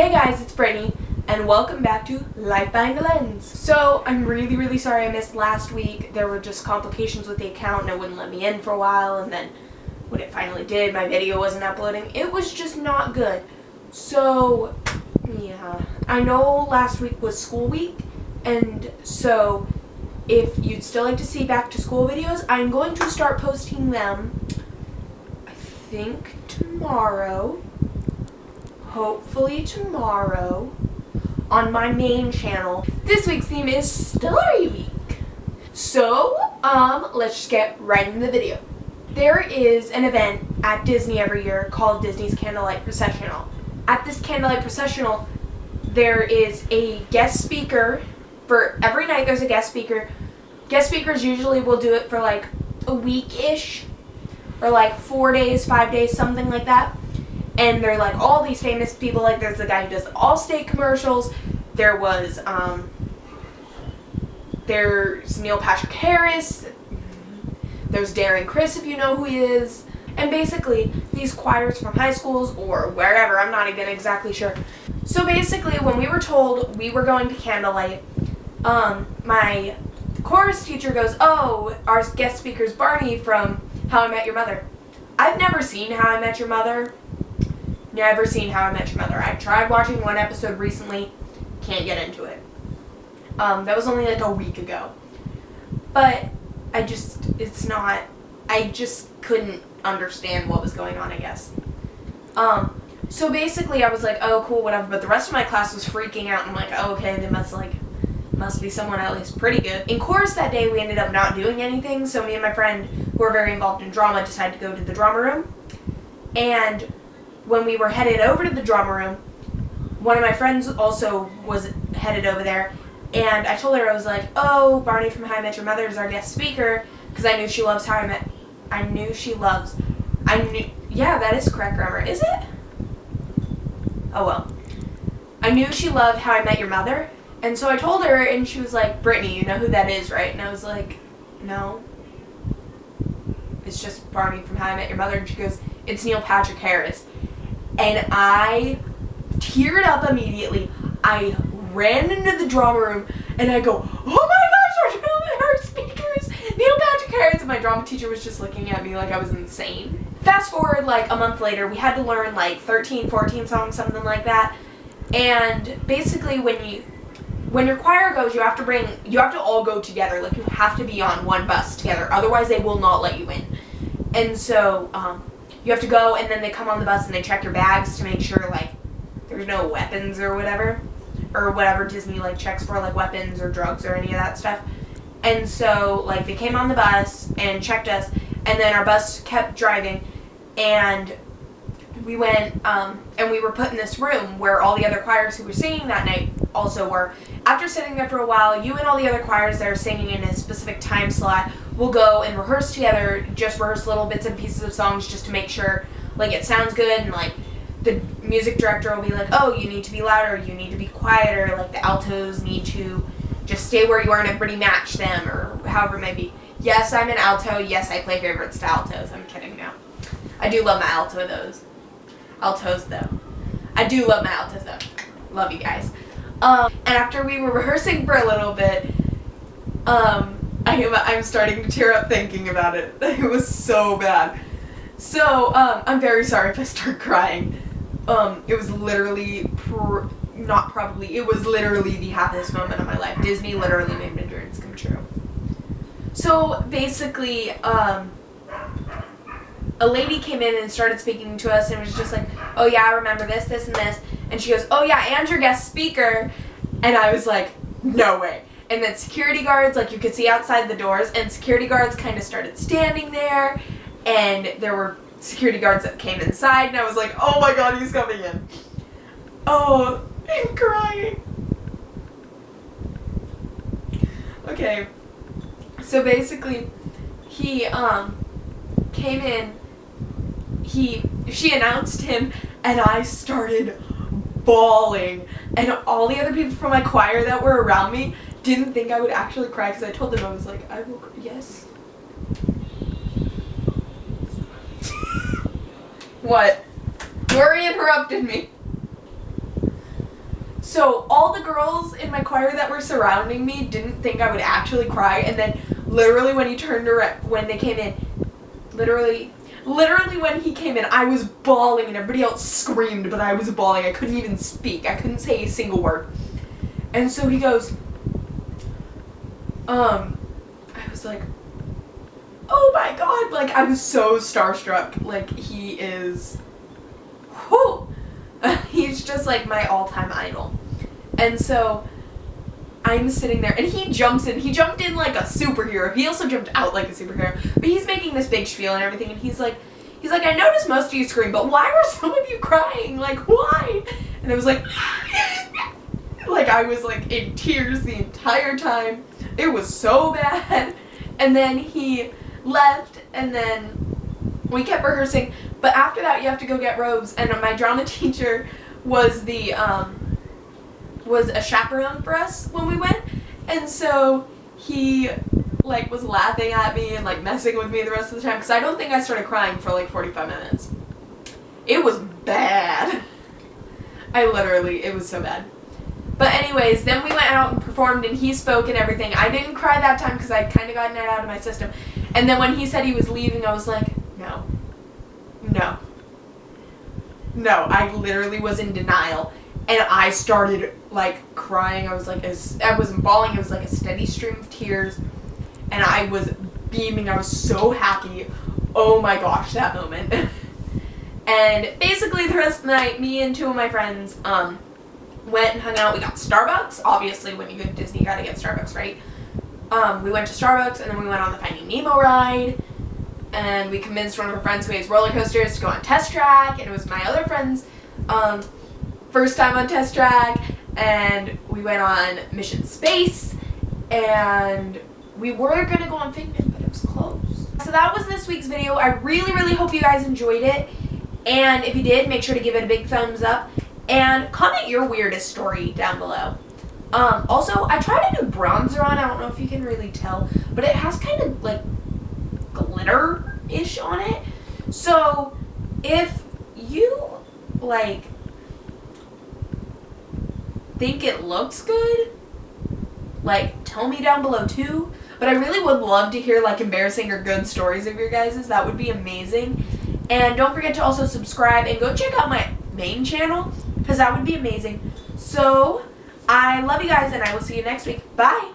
Hey guys, it's Brittany, and welcome back to Life Behind the Lens. So, I'm really sorry I missed last week. There were just complications with the account and it wouldn't let me in for a while, and then when it finally did, my video wasn't uploading. It was just not good. So, yeah. I know last week was school week, and so if you'd still like to see back to school videos, I'm going to start posting them, I think, tomorrow. Hopefully tomorrow on my main channel. This week's theme is Story Week. So, let's just get right into the video. There is an event at Disney every year called Disney's Candlelight Processional. At this Candlelight Processional, there is a guest speaker. For every night there's a guest speaker. Guest speakers usually will do it for like a week-ish, or like 4 days, 5 days, something like that. And they're like all these famous people. Like there's the guy who does Allstate commercials. There's Neil Patrick Harris. There's Darren Criss, if you know who he is. And basically these choirs from high schools or wherever, I'm not even exactly sure. So basically when we were told we were going to Candlelight, my chorus teacher goes, "Oh, our guest speaker's Barney from How I Met Your Mother." I've never seen How I Met Your Mother. Never seen How I Met Your Mother. I tried watching one episode recently. Can't get into it. That was only like a week ago. But I just couldn't understand what was going on, I guess. So basically I was like, oh cool, whatever. But the rest of my class was freaking out. I'm like, oh, okay, they must be someone at least pretty good. In chorus that day, we ended up not doing anything. So me and my friend, who are very involved in drama, decided to go to the drama room. And when we were headed over to the drama room, one of my friends also was headed over there, and I told her, I was like, oh, Barney from How I Met Your Mother is our guest speaker, because I knew she loves yeah, that is correct grammar, is it? Oh well. I knew she loved How I Met Your Mother, and so I told her, and she was like, Brittany, you know who that is, right? And I was like, no. It's just Barney from How I Met Your Mother, and she goes, it's Neil Patrick Harris. And I teared up immediately. I ran into the drama room and I go, oh my gosh, our speakers, Neil Patrick Harris. And my drama teacher was just looking at me like I was insane. Fast forward like a month later, we had to learn like 13, 14 songs, something like that. And basically when your choir goes, you have to all go together. Like you have to be on one bus together. Otherwise they will not let you in. And so, you have to go, and then they come on the bus and they check your bags to make sure like there's no weapons or whatever Disney like checks for, like weapons or drugs or any of that stuff. And so like they came on the bus and checked us, and then our bus kept driving, and we went and we were put in this room where all the other choirs who were singing that night also were. After sitting there for a while, you and all the other choirs that are singing in a specific time slot will go and rehearse together, just rehearse little bits and pieces of songs just to make sure like it sounds good, and like the music director will be like, oh, you need to be louder, you need to be quieter, like the altos need to just stay where you are and everybody match them, or however it may be. Yes, I'm an alto. Yes, I play favorites to altos. I'm kidding now. I do love my altos though. I do love my altos though. Love you guys. And after we were rehearsing for a little bit, I'm starting to tear up thinking about it. It was so bad. So, I'm very sorry if I start crying. It was literally, it was literally the happiest moment of my life. Disney literally made my dreams come true. So, basically, a lady came in and started speaking to us and was just like, oh yeah, I remember this, and this. And she goes, oh yeah, and your guest speaker. And I was like, no way. And then security guards, like you could see outside the doors, and security guards kind of started standing there, and there were security guards that came inside, and I was like, oh my god, he's coming in. Oh, I'm crying. Okay, so basically, he came in, she announced him, and I started bawling, and all the other people from my choir that were around me didn't think I would actually cry, because I told them, I was like, I will, yes. What? Rory interrupted me. So all the girls in my choir that were surrounding me didn't think I would actually cry, and then literally when he turned around, when they came in, literally when he came in, I was bawling and everybody else screamed, but I was bawling. I couldn't even speak. I couldn't say a single word. And so he goes, I was like, oh my God, like I was so starstruck. Like he is, whoo, he's just like my all-time idol. And so I'm sitting there, and he jumps in. He jumped in like a superhero. He also jumped out like a superhero. But he's making this big spiel and everything, and he's like, I noticed most of you scream, but why were some of you crying? Like, why? And I was like, like I was like in tears the entire time. It was so bad. And then he left, and then we kept rehearsing. But after that, you have to go get robes, and my drama teacher was the was a chaperone for us when we went, and so he like was laughing at me and like messing with me the rest of the time, because I don't think I started crying for like 45 minutes. It was bad. It was so bad. But anyways, then we went out and performed, and he spoke and everything. I didn't cry that time because I'd kind of gotten it out of my system. And then when he said he was leaving, I was like, no. I literally was in denial. And I started like crying. I was like, I wasn't bawling. It was like a steady stream of tears. And I was beaming. I was so happy. Oh my gosh, that moment. And basically the rest of the night, me and two of my friends went and hung out. We got Starbucks. Obviously, when you go to Disney, you gotta get Starbucks, right? We went to Starbucks, and then we went on the Finding Nemo ride. And we convinced one of our friends who hates roller coasters to go on Test Track. And it was my other friend's first time on Test Track, and we went on Mission Space, and we were going to go on Figment, but it was closed. So that was this week's video. I really, really hope you guys enjoyed it, and if you did, make sure to give it a big thumbs up, and comment your weirdest story down below. Also, I tried a new bronzer on. I don't know if you can really tell, but it has kind of like glitter-ish on it. So if you like think it looks good, like tell me down below too. But I really would love to hear like embarrassing or good stories of your guys's. That would be amazing. And don't forget to also subscribe and go check out my main channel, because that would be amazing. So I love you guys, and I will see you next week. Bye.